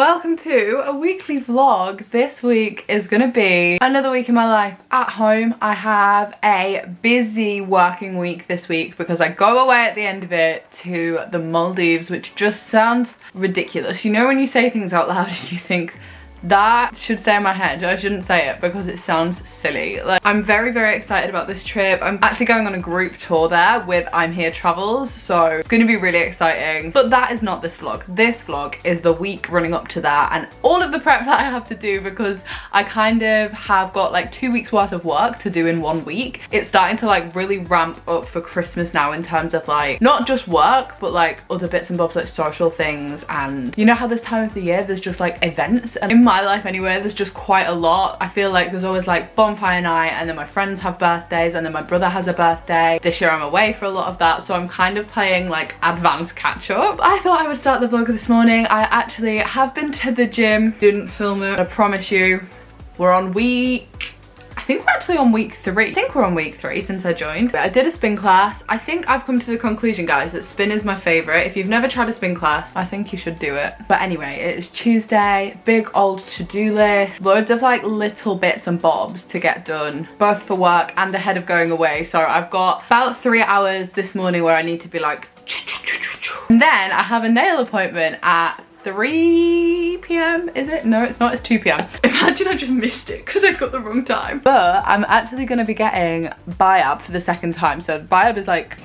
Welcome to a weekly vlog. This week is gonna be another week in my life at home. I have a busy working week this week because I go away at the end of it to the Maldives, which just sounds ridiculous. You know when you say things out loud and you think, that should stay in my head. I shouldn't say it because it sounds silly. Like, I'm very, very excited about this trip. I'm actually going on a group tour there with I'm Here Travels, so it's going to be really exciting. But that is not this vlog. This vlog is the week running up to that and all of the prep that I have to do because I kind of have got like 2 weeks worth of work to do in 1 week. It's starting to like really ramp up for Christmas now in terms of like not just work but like other bits and bobs like social things. And you know how this time of the year there's just like events, and in my life anyway there's just quite a lot. I feel like there's always like bonfire night, and then my friends have birthdays, and then my brother has a birthday. This year I'm away for a lot of that, so I'm kind of playing like advanced catch up. I thought I would start the vlog this morning. I actually have been to the gym, didn't film it. I promise you we're on I think we're actually on week 3. I think we're on week 3 since I joined. I did a spin class. I think I've come to the conclusion, guys, that spin is my favorite. If you've never tried a spin class, I think you should do it. But anyway, it is Tuesday, big old to-do list, loads of like little bits and bobs to get done, both for work and ahead of going away. So I've got about 3 hours this morning where I need to be like, and then I have a nail appointment at 3 p.m. is it? No, it's not, it's 2 p.m. Imagine I just missed it because I got the wrong time. But I'm actually going to be getting Biab for the second time. So Biab is like,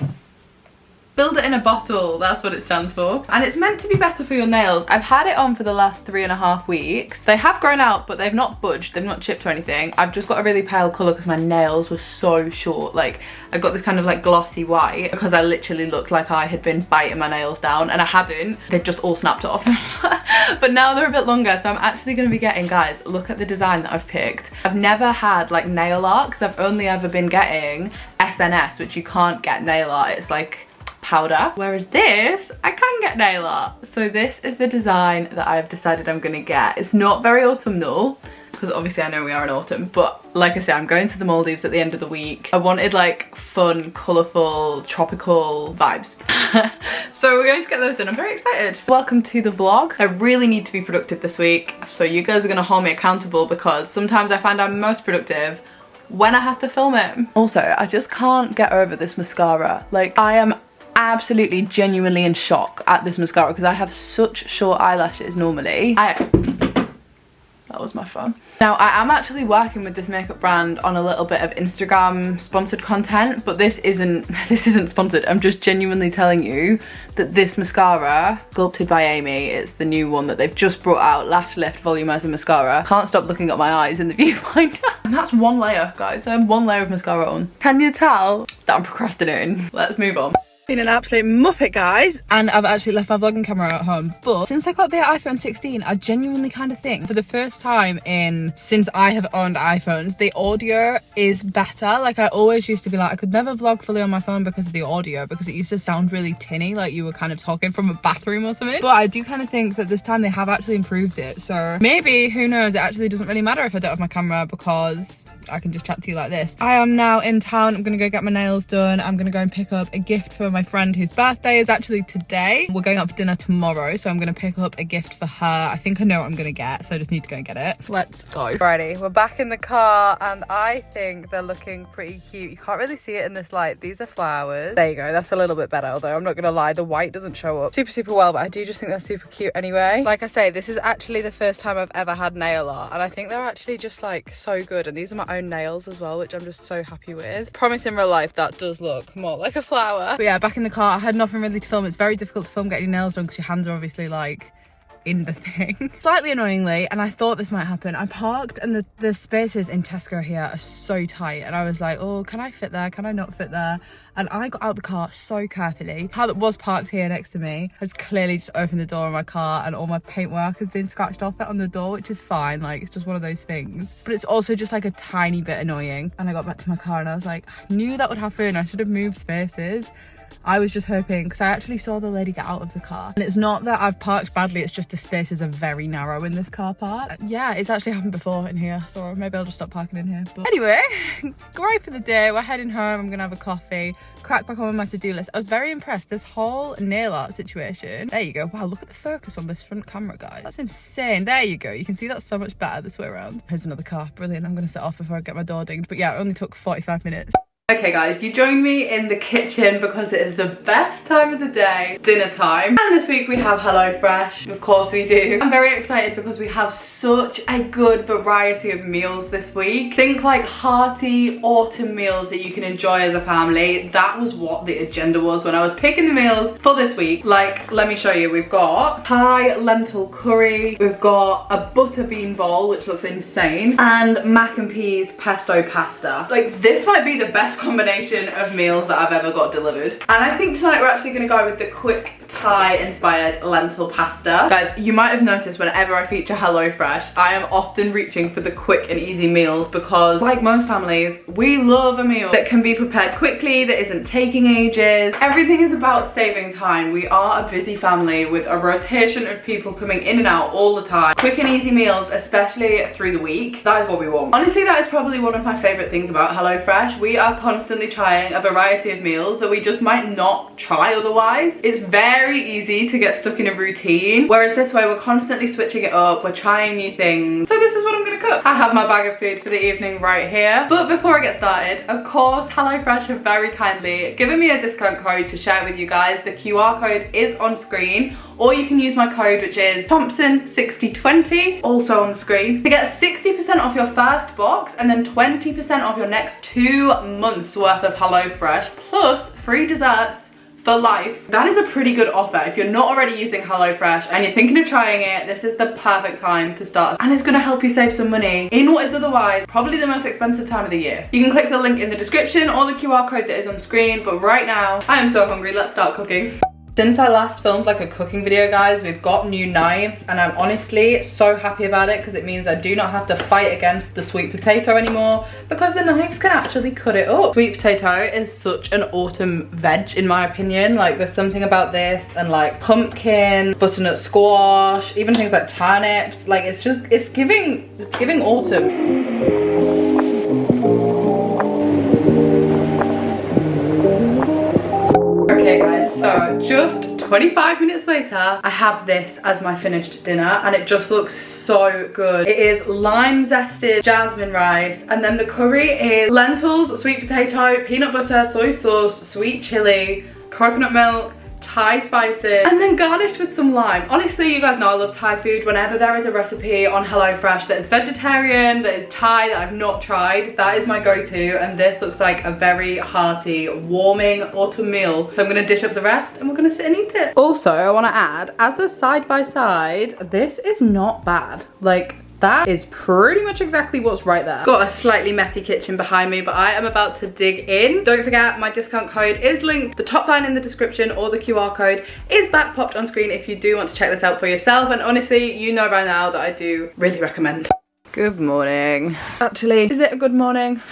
build it in a bottle, that's what it stands for. And it's meant to be better for your nails. I've had it on for the last 3.5 weeks. They have grown out, but they've not budged, they've not chipped or anything. I've just got a really pale colour because my nails were so short. Like, I got this kind of like glossy white because I literally looked like I had been biting my nails down, and I hadn't. They'd just all snapped off. But now they're a bit longer, so I'm actually going to be getting, guys, look at the design that I've picked. I've never had like nail art because I've only ever been getting SNS, which you can't get nail art. It's like powder, whereas this I can get nail art. So this is the design that I've decided I'm gonna get. It's not very autumnal because obviously I know we are in autumn, but like I said, I'm going to the Maldives at the end of the week. I wanted like fun, colourful, tropical vibes. So we're going to get those done. I'm very excited. Welcome to the vlog. I really need to be productive this week, so you guys are gonna hold me accountable because sometimes I find I'm most productive when I have to film it. Also, I just can't get over this mascara. Like, I am absolutely genuinely in shock at this mascara because I have such short eyelashes normally. That was my phone. Now, I am actually working with this makeup brand on a little bit of Instagram sponsored content, but this isn't sponsored. I'm just genuinely telling you that this mascara, sculpted by Amy, it's the new one that they've just brought out, Lash Lift Volumizing Mascara. Can't stop looking at my eyes in the viewfinder. And that's one layer, guys. I have one layer of mascara on. Can you tell that I'm procrastinating? Let's move on. Been an absolute muppet, guys, and I've actually left my vlogging camera at home. But since I got the iPhone 16, I genuinely kind of think for the first time since I have owned iPhones, the audio is better. Like, I always used to be like, I could never vlog fully on my phone because of the audio, because it used to sound really tinny, like you were kind of talking from a bathroom or something. But I do kind of think that this time they have actually improved it. So maybe, who knows, it actually doesn't really matter if I don't have my camera because I can just chat to you like this. I am now in town. I'm gonna go get my nails done. I'm gonna go and pick up a gift for my friend whose birthday is actually today. We're going out for dinner tomorrow, so I'm gonna pick up a gift for her. I think I know what I'm gonna get, so I just need to go and get it. Let's go. Alrighty, we're back in the car, and I think they're looking pretty cute. You can't really see it in this light. These are flowers. There you go, that's a little bit better, although I'm not gonna lie, the white doesn't show up super well, but I do just think they're super cute anyway. Like I say, this is actually the first time I've ever had nail art, and I think they're actually just like so good, and these are my own nails as well, which I'm just so happy with. Promise in real life that does look more like a flower. But yeah, back in the car. I had nothing really to film. It's very difficult to film getting your nails done because your hands are obviously like in the thing. Slightly annoyingly, and I thought this might happen, I parked and the spaces in Tesco here are so tight, and I was like, oh, can I fit there? Can I not fit there? And I got out the car so carefully. The car that was parked here next to me has clearly just opened the door of my car, and all my paintwork has been scratched off it on the door, which is fine. Like, it's just one of those things. But it's also just like a tiny bit annoying. And I got back to my car and I was like, I knew that would happen. I should have moved spaces. I was just hoping, because I actually saw the lady get out of the car, and it's not that I've parked badly, it's just the spaces are very narrow in this car park. Yeah, it's actually happened before in here, so maybe I'll just stop parking in here. But anyway, great for the day. We're heading home. I'm gonna have a coffee, crack back on with my to-do list. I was very impressed. This whole nail art situation. There you go. Wow, look at the focus on this front camera, guys. That's insane. There you go. You can see that's so much better this way around. Here's another car. Brilliant. I'm gonna set off before I get my door dinged. But yeah, it only took 45 minutes. Okay guys, you joined me in the kitchen because it is the best time of the day, dinner time. And this week we have HelloFresh, of course we do. I'm very excited because we have such a good variety of meals this week. Think like hearty autumn meals that you can enjoy as a family. That was what the agenda was when I was picking the meals for this week. Like, let me show you. We've got Thai lentil curry, we've got a butter bean bowl, which looks insane, and mac and peas pesto pasta. Like, this might be the best combination of meals that I've ever got delivered. And I think tonight we're actually gonna go with the quick Thai inspired lentil pasta. Guys, you might have noticed whenever I feature HelloFresh, I am often reaching for the quick and easy meals because, like most families, we love a meal that can be prepared quickly, that isn't taking ages. Everything is about saving time. We are a busy family with a rotation of people coming in and out all the time. Quick and easy meals, especially through the week, that is what we want. Honestly, that is probably one of my favorite things about HelloFresh. We are constantly trying a variety of meals that we just might not try otherwise. It's very easy to get stuck in a routine, whereas this way we're constantly switching it up, we're trying new things. So this is what I'm gonna cook. I have my bag of food for the evening right here. But before I get started, of course, HelloFresh have very kindly given me a discount code to share with you guys. The QR code is on screen, or you can use my code, which is Thompson 6020, also on the screen, to get 60% off your first box and then 20% off your next 2 months worth of HelloFresh, plus free desserts for life. That is a pretty good offer. If you're not already using HelloFresh and you're thinking of trying it, this is the perfect time to start. And it's gonna help you save some money in what is otherwise probably the most expensive time of the year. You can click the link in the description or the QR code that is on screen, but right now, I am so hungry. Let's start cooking. Since I last filmed like a cooking video, guys, we've got new knives, and I'm honestly so happy about it because it means I do not have to fight against the sweet potato anymore because the knives can actually cut it up. Sweet potato is such an autumn veg in my opinion. Like, there's something about this and like pumpkin, butternut squash, even things like turnips. Like, it's giving autumn. Okay guys, so just 25 minutes later, I have this as my finished dinner and it just looks so good. It is lime zested jasmine rice, and then the curry is lentils, sweet potato, peanut butter, soy sauce, sweet chili, coconut milk, Thai spices, and then garnished with some lime. Honestly, you guys know I love Thai food. Whenever there is a recipe on HelloFresh that is vegetarian, that is Thai, that I've not tried, that is my go-to, and this looks like a very hearty, warming autumn meal. So I'm gonna dish up the rest and we're gonna sit and eat it. Also, I wanna add, as a side-by-side, this is not bad. Like, that is pretty much exactly what's right there. Got a slightly messy kitchen behind me, but I am about to dig in. Don't forget, my discount code is linked, the top line in the description, or the QR code is back popped on screen if you do want to check this out for yourself. And honestly, you know by now that I do really recommend. Good morning. Actually, is it a good morning?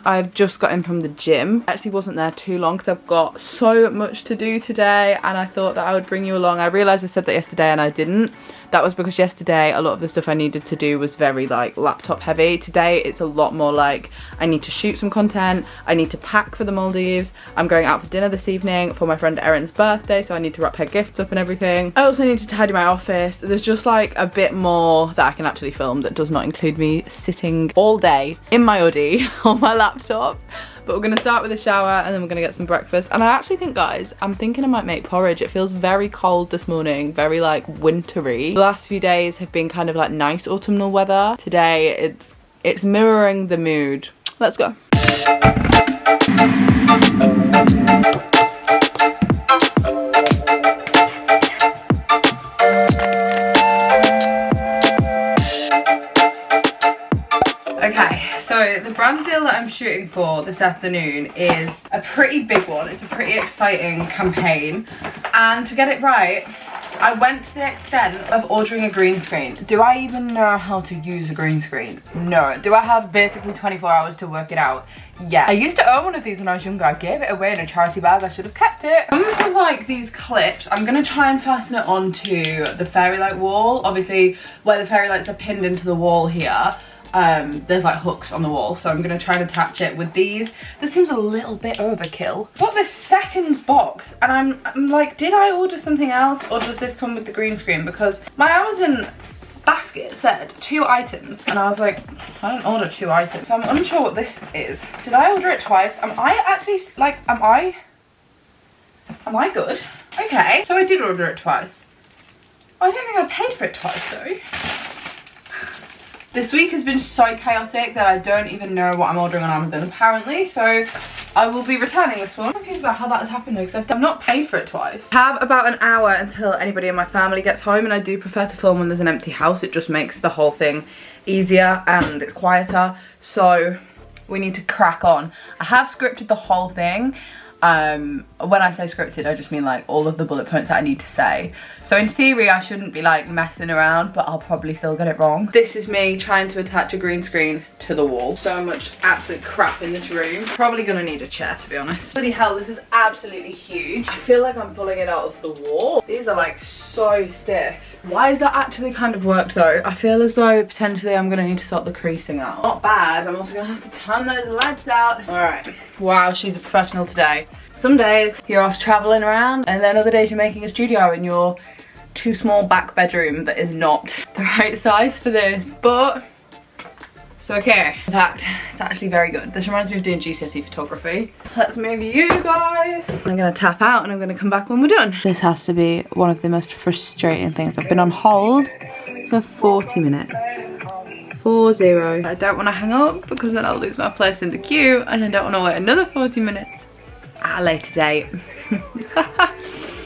I've just got in from the gym. I actually wasn't there too long because I've got so much to do today, and I thought that I would bring you along. I realised I said that yesterday and I didn't. That was because yesterday a lot of the stuff I needed to do was very like laptop heavy. Today it's a lot more like I need to shoot some content, I need to pack for the Maldives, I'm going out for dinner this evening for my friend Erin's birthday, so I need to wrap her gifts up and everything. I also need to tidy my office. There's just like a bit more that I can actually film that does not include me sitting all day in my hoodie on my laptop. But we're gonna start with a shower and then we're gonna get some breakfast. And I actually think, guys, I'm thinking I might make porridge. It feels very cold this morning, very like wintry. The last few days have been kind of like nice autumnal weather. Today it's mirroring the mood. Let's go. Okay, so the brand deal that I'm shooting for this afternoon is a pretty big one. It's a pretty exciting campaign, and to get it right, I went to the extent of ordering a green screen. Do I even know how to use a green screen? No. Do I have basically 24 hours to work it out? Yeah. I used to own one of these when I was younger. I gave it away in a charity bag. I should have kept it. I'm just with like these clips. I'm gonna try and fasten it onto the fairy light wall. Obviously, where the fairy lights are pinned into the wall here, there's like hooks on the wall, so I'm gonna try and attach it with these. This seems a little bit overkill. Got this second box and I'm like, did I order something else or does this come with the green screen? Because my Amazon basket said 2 items and I was like, I don't order 2 items, so I'm unsure what this is. Did I order it twice? Am I actually like, am I good? Okay, so I did order it twice. I don't think I paid for it twice though. This week has been so chaotic that I don't even know what I'm ordering on Amazon apparently, so I will be returning this one. I'm confused about how that has happened though, because I've not paid for it twice. I have about an hour until anybody in my family gets home, and I do prefer to film when there's an empty house. It just makes the whole thing easier and it's quieter, so we need to crack on. I have scripted the whole thing. When I say scripted, I just mean like all of the bullet points that I need to say. So in theory, I shouldn't be like messing around, but I'll probably still get it wrong. This is me trying to attach a green screen to the wall. So much absolute crap in this room. Probably gonna need a chair, to be honest. Bloody hell, this is absolutely huge. I feel like I'm pulling it out of the wall. These are like so stiff. Why has that actually kind of worked though? I feel as though potentially I'm gonna need to sort the creasing out. Not bad. I'm also gonna have to turn those lights out. All right. Wow, she's a professional today. Some days you're off traveling around, and then other days you're making a studio in your too small back bedroom that is not the right size for this, but it's okay. In fact, it's actually very good. This reminds me of doing GCSE photography. Let's move you guys. I'm gonna tap out and I'm gonna come back when we're done. This has to be one of the most frustrating things. I've been on hold for 40 minutes. 40. I don't want to hang up because then I'll lose my place in the queue, and I don't want to wait another 40 minutes at a later date.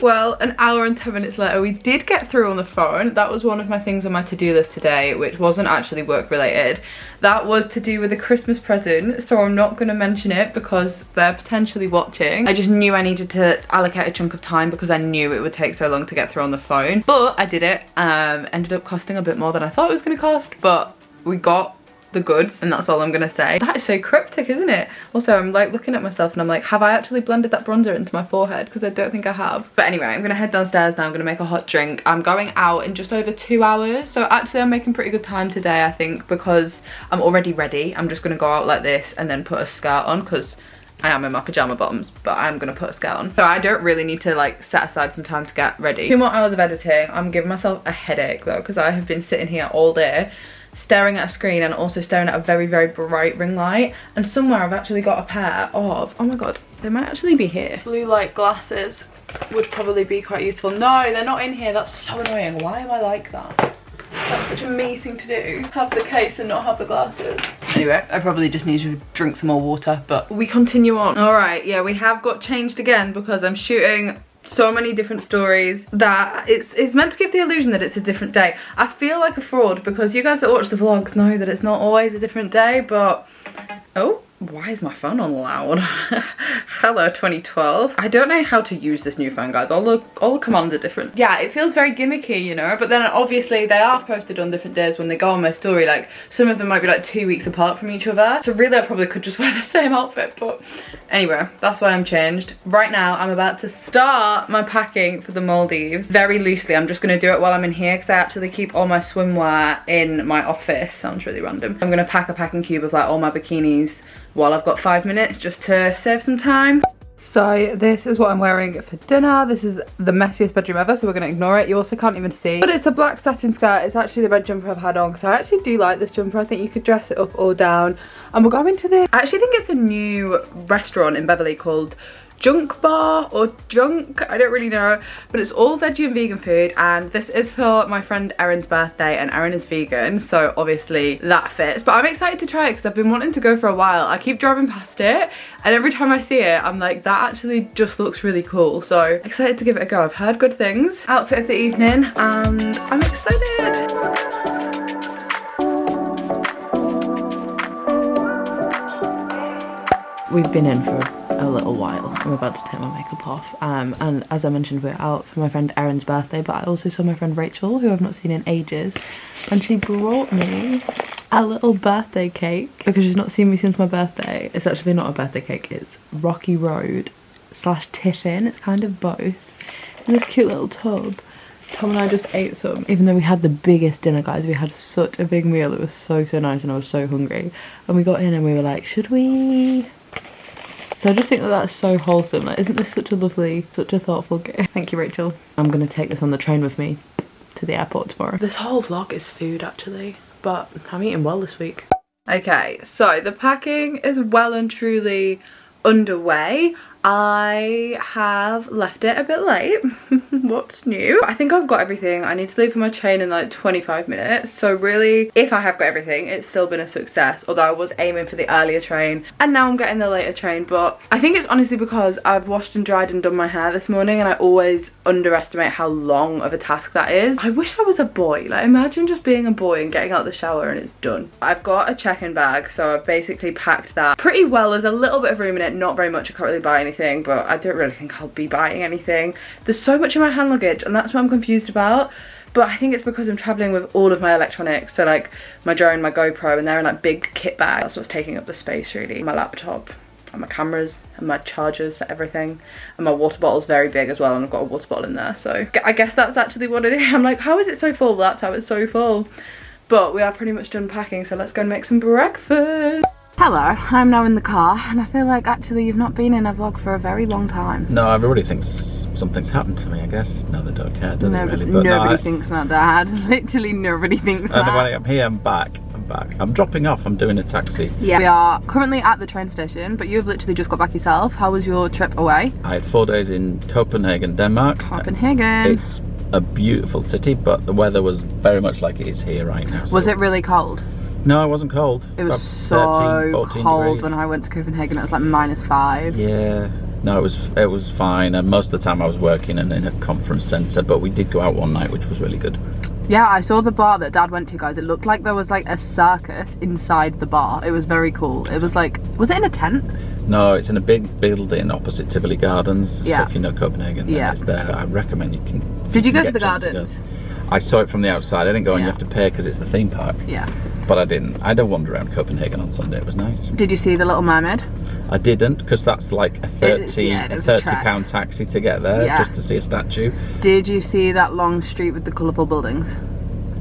Well, an hour and 10 minutes later, we did get through on the phone. That was one of my things on my to-do list today, which wasn't actually work related. That was to do with a Christmas present, so I'm not going to mention it because they're potentially watching. I just knew I needed to allocate a chunk of time because I knew it would take so long to get through on the phone. But I did it. Ended up costing a bit more than I thought it was going to cost, but we got the goods, and that's all I'm gonna say. That is so cryptic, isn't it? Also, I'm like looking at myself and I'm like, have I actually blended that bronzer into my forehead? Because I don't think I have. But anyway, I'm gonna head downstairs now. I'm gonna make a hot drink. I'm going out in just over 2 hours, so actually I'm making pretty good time today, I think, because I'm already ready. I'm just gonna go out like this and then put a skirt on because I am in my pajama bottoms, but I'm gonna put a skirt on. So I don't really need to like set aside some time to get ready. 2 more hours of editing. I'm giving myself a headache though, because I have been sitting here all day staring at a screen and also staring at a very, very bright ring light. And somewhere I've actually got a pair of, oh my god, they might actually be here. Blue light glasses would probably be quite useful. No, they're not in here. That's so annoying. Why am I like that? That's such a me thing to do. Have the case and not have the glasses. Anyway, I probably just need to drink some more water, but we continue on. All right, yeah, we have got changed again because I'm shooting so many different stories that it's meant to give the illusion that it's a different day. I feel like a fraud because you guys that watch the vlogs know that it's not always a different day, but oh, why is my phone on loud? Hello 2012. I don't know how to use this new phone, guys. All the commands are different. Yeah, it feels very gimmicky, you know, but then obviously they are posted on different days when they go on my story. Like some of them might be like 2 weeks apart from each other, so really I probably could just wear the same outfit. But anyway, that's why I'm changed. Right now I'm about to start my packing for the Maldives very loosely. I'm just going to do it while I'm in here because I actually keep all my swimwear in my office. Sounds really random. I'm going to pack a packing cube of like all my bikinis while I've got 5 minutes just to save some time. So this is what I'm wearing for dinner. This is the messiest bedroom ever, so we're gonna ignore it. You also can't even see, but it's a black satin skirt. It's actually the red jumper I've had on because I actually do like this jumper. I think you could dress it up or down. And we're going to this, I actually think it's a new restaurant in Beverley called Junk Bar or Junk, I don't really know, but it's all veggie and vegan food, and this is for my friend Erin's birthday, and Erin is vegan, so obviously that fits. But I'm excited to try it because I've been wanting to go for a while. I keep driving past it and every time I see it I'm like, that actually just looks really cool, so excited to give it a go. I've heard good things. Outfit of the evening and I'm excited. We've been in for a little while. I'm about to take my makeup off. And as I mentioned, we're out for my friend Erin's birthday, but I also saw my friend Rachel, who I've not seen in ages, and she brought me a little birthday cake because she's not seen me since my birthday. It's actually not a birthday cake, it's Rocky Road / Tiffin. It's kind of both. In this cute little tub. Tom and I just ate some, even though we had the biggest dinner, guys. We had such a big meal. It was so nice, and I was so hungry. And we got in and we were like, should we? So I just think that that's so wholesome. Like, isn't this such a lovely, such a thoughtful gift? Thank you, Rachel. I'm gonna take this on the train with me to the airport tomorrow. This whole vlog is food, actually, but I'm eating well this week. Okay, so the packing is well and truly underway. I have left it a bit late. What's new? I think I've got everything. I need to leave for my train in like 25 minutes. So really, if I have got everything, it's still been a success. Although I was aiming for the earlier train and now I'm getting the later train. But I think it's honestly because I've washed and dried and done my hair this morning, and I always underestimate how long of a task that is. I wish I was a boy. Like, imagine just being a boy and getting out of the shower and it's done. I've got a check-in bag, so I've basically packed that pretty well. There's a little bit of room in it, not very much. I can't really buy anything, but I don't really think I'll be buying anything. There's so much in my hand luggage, and that's what I'm confused about. But I think it's because I'm traveling with all of my electronics, so like my drone, my GoPro, and they're in like big kit bags. That's what's taking up the space really. My laptop and my cameras and my chargers for everything, and my water bottle's very big as well, and I've got a water bottle in there. So I guess that's actually what it is. I'm like, how is it so full? That's how it's so full. But we are pretty much done packing, so let's go and make some breakfast. Hello, I'm now in the car, and I feel like actually you've not been in a vlog for a very long time. No, everybody thinks something's happened to me, I guess. No, they don't care, do they really? But nobody thinks that, Dad. Literally nobody thinks that. Anyway, I'm here, I'm back. I'm dropping off, I'm doing a taxi. Yeah, we are currently at the train station, but you've literally just got back yourself. How was your trip away? I had 4 days in Copenhagen, Denmark. Copenhagen. It's a beautiful city, but the weather was very much like it is here right now. So. Was it really cold? No, it wasn't cold. It was so cold when I went to Copenhagen. It was like -5. Yeah. No, it was fine, and most of the time I was working in a conference centre, but we did go out one night, which was really good. Yeah, I saw the bar that Dad went to, guys. It looked like there was like a circus inside the bar. It was very cool. It was like, was it in a tent? No, it's in a big building opposite Tivoli Gardens. Yeah. So if you know Copenhagen, then it's there. I recommend you can. Did you go to the gardens? I saw it from the outside. I didn't go, and you have to pay because it's the theme park. Yeah. But I didn't. I don't wander around Copenhagen on Sunday. It was nice. Did you see the Little Mermaid? I didn't, because that's like a £30 taxi to get there, just to see a statue. Did you see that long street with the colourful buildings?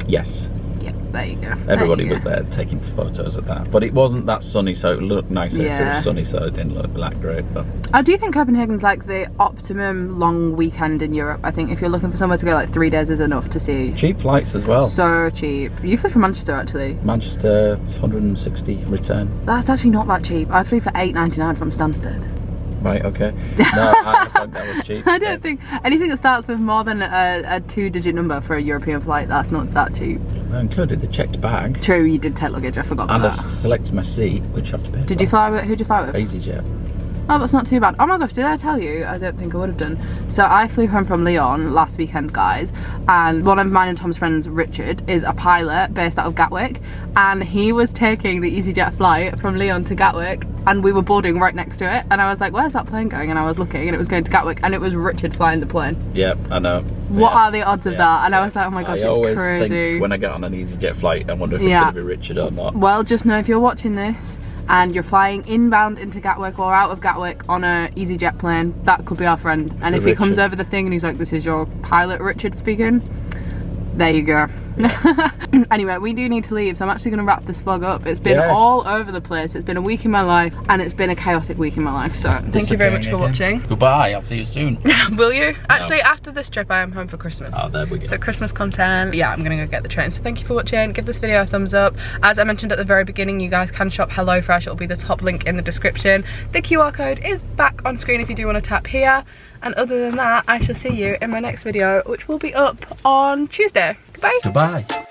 Yes. Yeah, there you go. Everybody was there taking photos of that. But it wasn't that sunny, so it looked nicer if it was sunny, so it didn't look that great. But I do think Copenhagen's like the optimum long weekend in Europe. I think if you're looking for somewhere to go, like 3 days is enough to see. Cheap flights as well. So cheap. You flew from Manchester, actually. Manchester, 160 return. That's actually not that cheap. I flew for £8.99 from Stansted. Right, okay. No, I thought that was cheap. I don't think anything that starts with more than a 2-digit number for a European flight, that's not that cheap. I included the checked bag. True, you did take luggage, I forgot about that. And I selected my seat, which you have to pay for. Did you fly with, who'd you fly with? EasyJet. Oh, that's not too bad. Oh my gosh, did I tell you? I don't think I would have done. So I flew home from Lyon last weekend, guys, and one of mine and Tom's friends, Richard, is a pilot based out of Gatwick, and he was taking the EasyJet flight from Lyon to Gatwick, and we were boarding right next to it, and I was like, where's that plane going? And I was looking, and it was going to Gatwick, and it was Richard flying the plane. Yep, I know. What are the odds of that? And I was like, oh my gosh, it's crazy. I always think when I get on an EasyJet flight, I wonder if it's going to be Richard or not. Well, just know if you're watching this, and you're flying inbound into Gatwick or out of Gatwick on a EasyJet plane, that could be our friend. And if he comes over the thing and he's like, this is your pilot Richard speaking, there you go. Anyway, we do need to leave, so I'm actually going to wrap this vlog up. It's been all over the place. It's been a week in my life, and it's been a chaotic week in my life, so thank you very much for watching. Goodbye, I'll see you soon. Will you? No. Actually, after this trip I am home for Christmas. Oh, there we go. So Christmas content. Yeah, I'm going to go get the train. So thank you for watching. Give this video a thumbs up. As I mentioned at the very beginning, you guys can shop HelloFresh. It'll be the top link in the description. The QR code is back on screen if you do want to tap here. And other than that, I shall see you in my next video, which will be up on Tuesday. Goodbye. Goodbye.